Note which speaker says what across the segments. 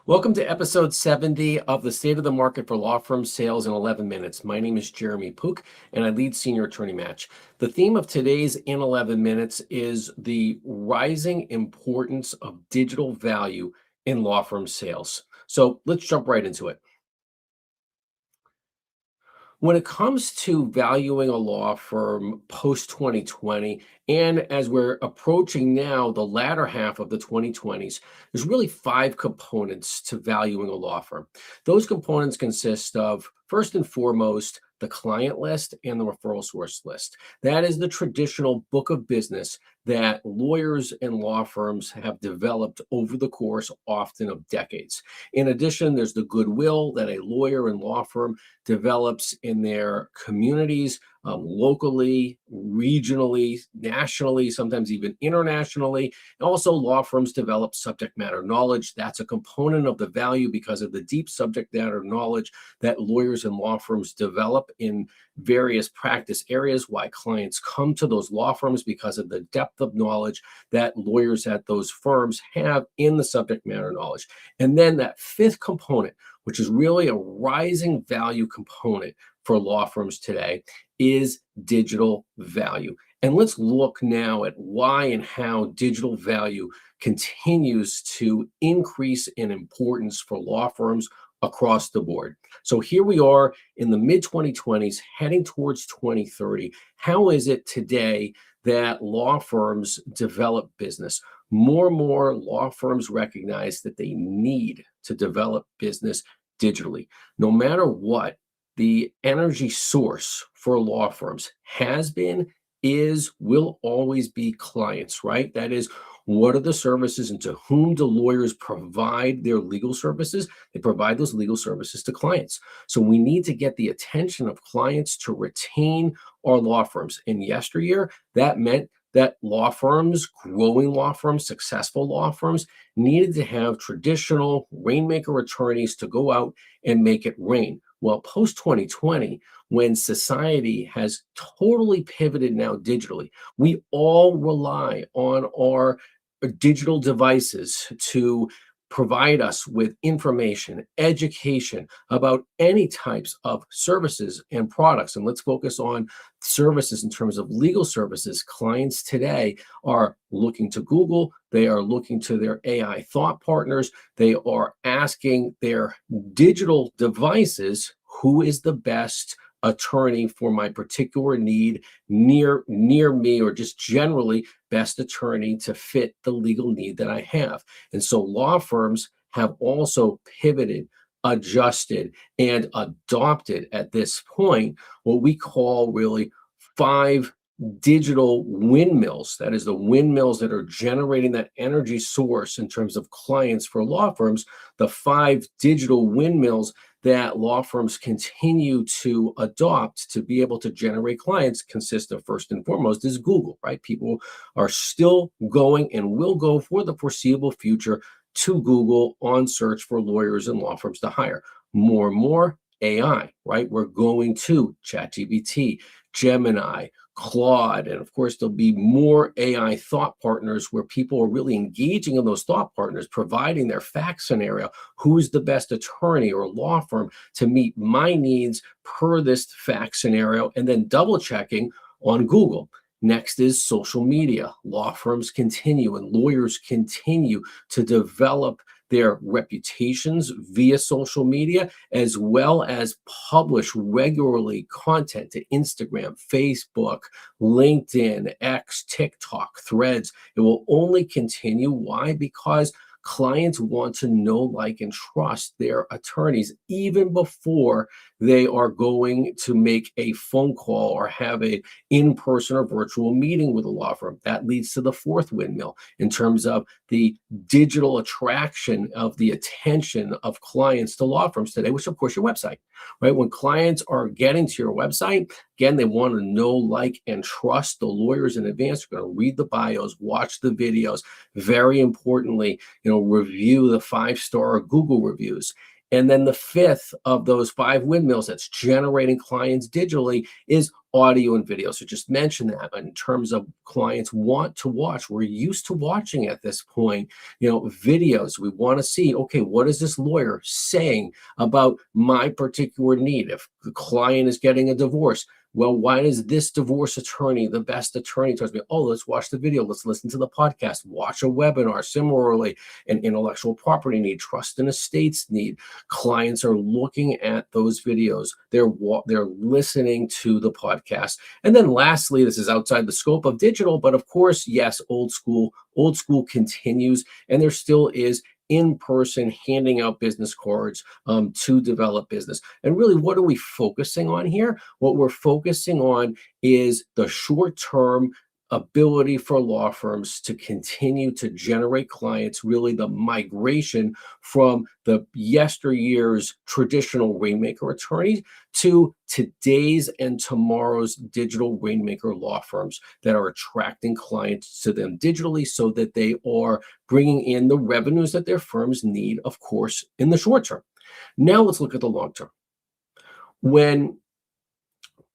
Speaker 1: Welcome to episode 70 of the State of the Market for Law Firm Sales in 11 Minutes. My name is Jeremy Pook, and I lead Senior Attorney Match. The theme of today's In 11 Minutes is the rising importance of digital value in law firm sales. So let's jump right into it. When it comes to valuing a law firm post 2020, and as we're approaching now the latter half of the 2020s, there's really five components to valuing a law firm. Those components consist of, first and foremost, the client list and the referral source list. That is the traditional book of business that lawyers and law firms have developed over the course, often of decades. In addition, there's the goodwill that a lawyer and law firm develops in their communities, locally, regionally, nationally, sometimes even internationally. And also, law firms develop subject matter knowledge. That's a component of the value because of the deep subject matter knowledge that lawyers and law firms develop in various practice areas. Why clients come to those law firms because of the depth of knowledge that lawyers at those firms have in the subject matter knowledge. And then that fifth component, which is really a rising value component for law firms today, is digital value. And let's look now at why and how digital value continues to increase in importance for law firms across the board. So here we are in the mid 2020s, heading towards 2030. How is it today that law firms develop business? More and more law firms recognize that they need to develop business digitally. No matter what, the energy source for law firms has been, is, will always be clients, right? That is, what are the services and to whom do lawyers provide their legal services? They provide those legal services to clients. So we need to get the attention of clients to retain our law firms. In yesteryear, that meant that law firms, growing law firms, successful law firms, needed to have traditional Rainmaker attorneys to go out and make it rain. Well, post 2020, when society has totally pivoted now digitally, we all rely on our digital devices to provide us with information, education about any types of services and products. And let's focus on services in terms of legal services. Clients today are looking to Google, they are looking to their AI thought partners, they are asking their digital devices, who is the best attorney for my particular need near me, or just generally best attorney to fit the legal need that I have. And so law firms have also pivoted, adjusted, and adopted at this point what we call really five digital windmills. That is, the windmills that are generating that energy source in terms of clients for law firms. The five digital windmills that law firms continue to adopt to be able to generate clients consist of, first and foremost, is Google, right? People are still going and will go for the foreseeable future to Google on search for lawyers and law firms to hire. More and more AI, right? We're going to ChatGPT, Gemini, Claude, and of course, there'll be more AI thought partners where people are really engaging in those thought partners, providing their fact scenario. Who's the best attorney or law firm to meet my needs per this fact scenario, and then double checking on Google. Next is social media. Law firms continue and lawyers continue to develop their reputations via social media, as well as publish regularly content to Instagram, Facebook, LinkedIn, X, TikTok, Threads. It will only continue. Why? Because clients want to know, like, and trust their attorneys even before they are going to make a phone call or have a in-person or virtual meeting with a law firm. That leads to the fourth windmill in terms of the digital attraction of the attention of clients to law firms today, which of course your website, right? When clients are getting to your website, again, they want to know, like, and trust the lawyers in advance. They're going to read the bios, watch the videos. Very importantly, review the 5-star Google reviews. And then the fifth of those five windmills that's generating clients digitally is audio and video. So just mention that. But in terms of clients want to watch, we're used to watching at this point, videos. We want to see, okay, what is this lawyer saying about my particular need? If the client is getting a divorce, well, why is this divorce attorney the best attorney towards me? Oh, let's watch the video. Let's listen to the podcast, watch a webinar. Similarly, an intellectual property need, trust and estates need. Clients are looking at those videos. They're listening to the podcast. And then lastly, this is outside the scope of digital, but of course, yes, old school continues, and there still is in person handing out business cards to develop business. And really, what are we focusing on here? What we're focusing on is the short term ability for law firms to continue to generate clients, really the migration from the yesteryear's traditional Rainmaker attorneys to today's and tomorrow's digital Rainmaker law firms that are attracting clients to them digitally so that they are bringing in the revenues that their firms need, of course, in the short term. Now let's look at the long term.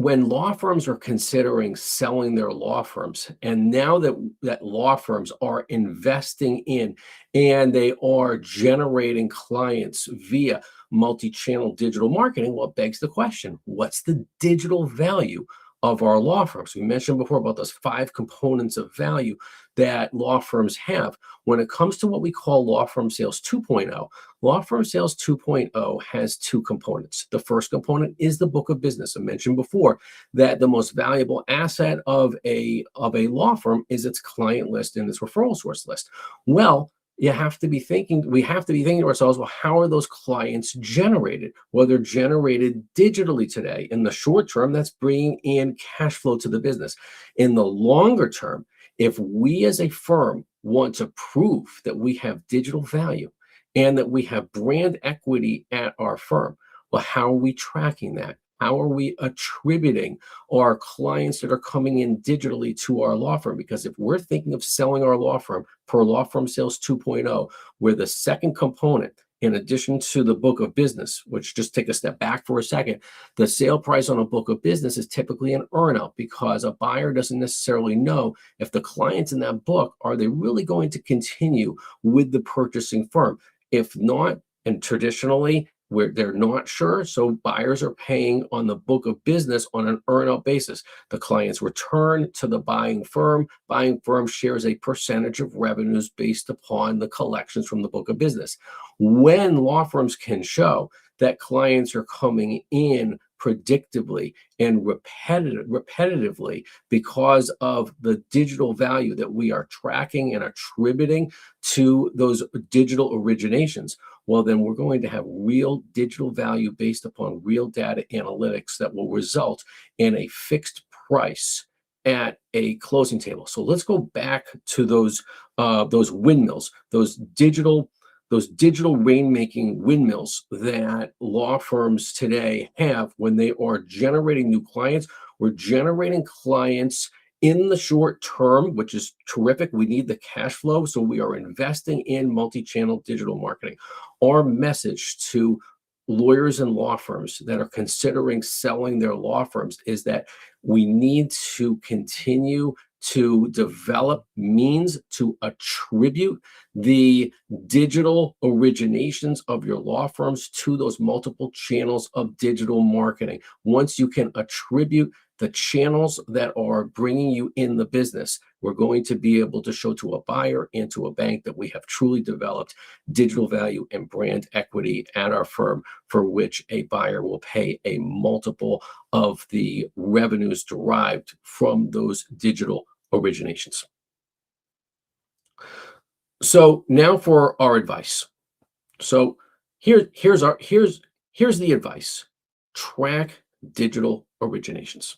Speaker 1: When law firms are considering selling their law firms, and now that law firms are investing in and they are generating clients via multi-channel digital marketing, well, it begs the question, what's the digital value of our law firms? We mentioned before about those 5 components of value that law firms have. When it comes to what we call law firm sales 2.0, law firm sales 2.0 has 2 components. The first component is the book of business. I mentioned before that the most valuable asset of a law firm is its client list and its referral source list. Well, we have to be thinking to ourselves, well, how are those clients generated? Well, they're generated digitally today. In the short term, that's bringing in cash flow to the business. In the longer term, if we as a firm want to prove that we have digital value and that we have brand equity at our firm, well, how are we tracking that? How are we attributing our clients that are coming in digitally to our law firm? Because if we're thinking of selling our law firm per law firm sales 2.0, where the second component, in addition to the book of business, which just take a step back for a second, the sale price on a book of business is typically an earnout because a buyer doesn't necessarily know if the clients in that book, are they really going to continue with the purchasing firm? If not, and traditionally, where they're not sure, so buyers are paying on the book of business on an earn-out basis. The clients return to the buying firm. Buying firm shares a percentage of revenues based upon the collections from the book of business. When law firms can show that clients are coming in predictably and repetitively because of the digital value that we are tracking and attributing to those digital originations, well, then we're going to have real digital value based upon real data analytics that will result in a fixed price at a closing table. So let's go back to those windmills, those digital rainmaking windmills that law firms today have when they are generating new clients. We're generating clients in the short term, which is terrific. We need the cash flow, so we are investing in multi-channel digital marketing. Our message to lawyers and law firms that are considering selling their law firms is that we need to continue to develop means to attribute the digital originations of your law firms to those multiple channels of digital marketing. Once you can attribute the channels that are bringing you in the business, we're going to be able to show to a buyer and to a bank that we have truly developed digital value and brand equity at our firm, for which a buyer will pay a multiple of the revenues derived from those digital originations. So now for our advice. So here's the advice. Track digital originations.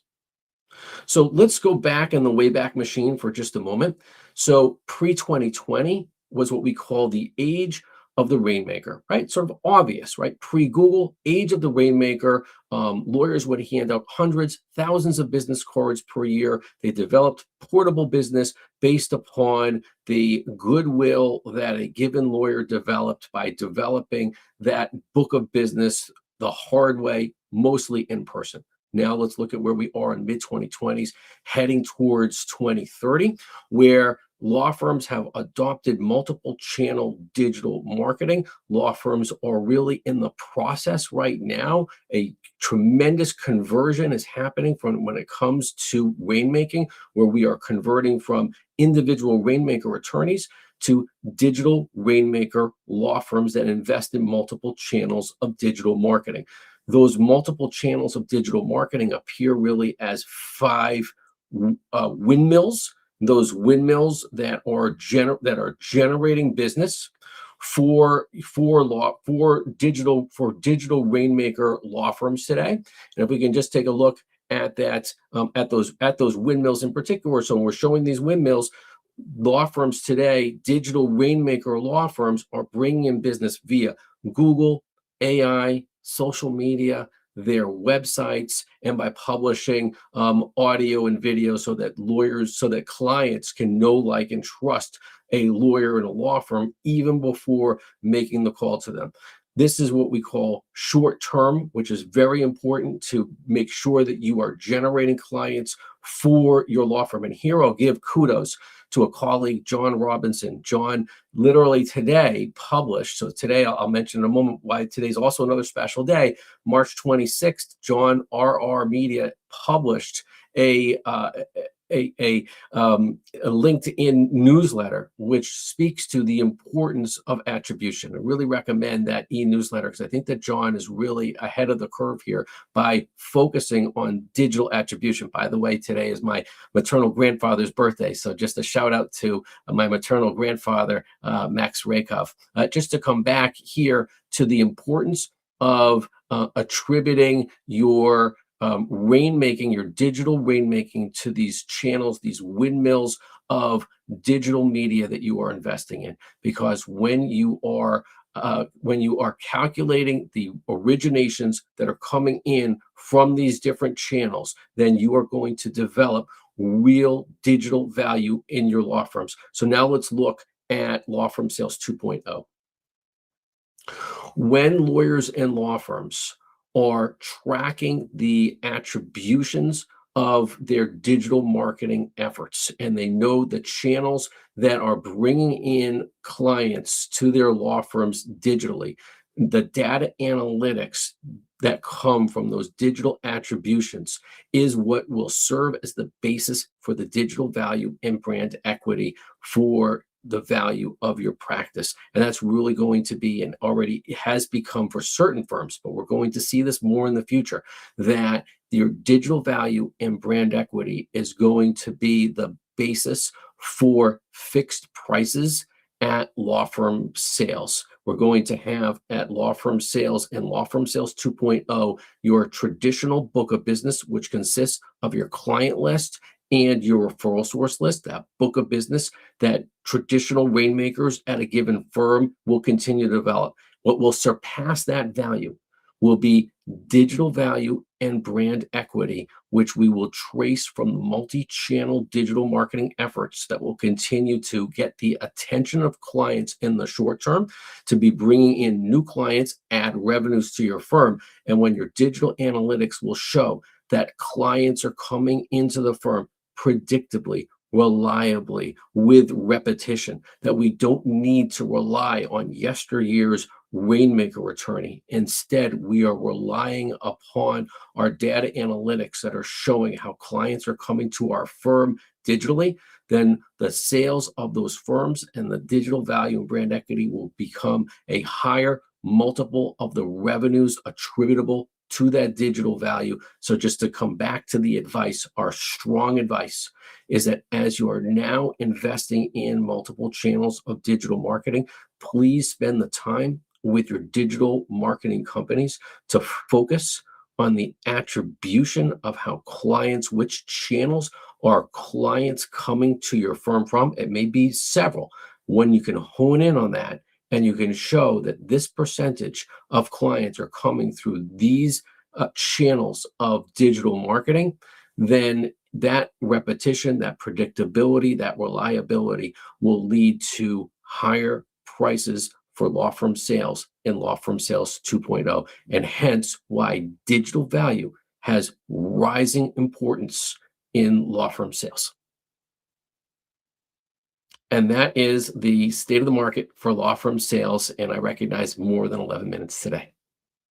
Speaker 1: So let's go back in the Wayback Machine for just a moment. So pre-2020 was what we call the age of the Rainmaker, right? Sort of obvious, right? Pre-Google, age of the Rainmaker. Lawyers would hand out hundreds, thousands of business cards per year. They developed portable business based upon the goodwill that a given lawyer developed by developing that book of business the hard way, mostly in person. Now let's look at where we are in mid-2020s, heading towards 2030, where law firms have adopted multiple channel digital marketing. Law firms are really in the process right now. A tremendous conversion is happening from when it comes to rainmaking, where we are converting from individual rainmaker attorneys to digital rainmaker law firms that invest in multiple channels of digital marketing. Those multiple channels of digital marketing appear really as five windmills. Those windmills that are generating business for digital rainmaker law firms today. And if we can just take a look at that, at those windmills in particular. So when we're showing these windmills, law firms today, digital rainmaker law firms are bringing in business via Google, AI, social media, their websites, and by publishing audio and video so that clients can know, like, and trust a lawyer in a law firm even before making the call to them. This is what we call short term, which is very important to make sure that you are generating clients for your law firm. And here I'll give kudos to a colleague, John Robinson. John literally today published, so today I'll mention in a moment why today's also another special day, March 26th, John RR Media published a LinkedIn newsletter, which speaks to the importance of attribution. I really recommend that e-newsletter because I think that John is really ahead of the curve here by focusing on digital attribution. By the way, today is my maternal grandfather's birthday, so just a shout out to my maternal grandfather, Max Rakov. Just to come back here to the importance of attributing your rainmaking, your digital rainmaking to these channels, these windmills of digital media that you are investing in. Because when you are calculating the originations that are coming in from these different channels, then you are going to develop real digital value in your law firms. So now let's look at Law Firm Sales 2.0. When lawyers and law firms are tracking the attributions of their digital marketing efforts, and they know the channels that are bringing in clients to their law firms digitally, the data analytics that come from those digital attributions is what will serve as the basis for the digital value and brand equity for the value of your practice. And that's really going to be, and already has become for certain firms, but we're going to see this more in the future, that your digital value and brand equity is going to be the basis for fixed prices at law firm sales. We're going to have at law firm sales and Law Firm Sales 2.0 your traditional book of business, which consists of your client list and your referral source list, that book of business that traditional rainmakers at a given firm will continue to develop. What will surpass that value will be digital value and brand equity, which we will trace from multi-channel digital marketing efforts that will continue to get the attention of clients in the short term, to be bringing in new clients, add revenues to your firm. And when your digital analytics will show that clients are coming into the firm predictably, reliably, with repetition, that we don't need to rely on yesteryear's rainmaker attorney. Instead, we are relying upon our data analytics that are showing how clients are coming to our firm digitally. Then the sales of those firms and the digital value and brand equity will become a higher multiple of the revenues attributable to that digital value. So just to come back to the advice, our strong advice is that as you are now investing in multiple channels of digital marketing, please spend the time with your digital marketing companies to focus on the attribution of how clients, which channels are clients coming to your firm from. It may be several. When you can hone in on that, and you can show that this percentage of clients are coming through these channels of digital marketing, then that repetition, that predictability, that reliability will lead to higher prices for law firm sales and Law Firm Sales 2.0, and hence why digital value has rising importance in law firm sales. And that is the state of the market for law firm sales. And I recognize more than 11 minutes today.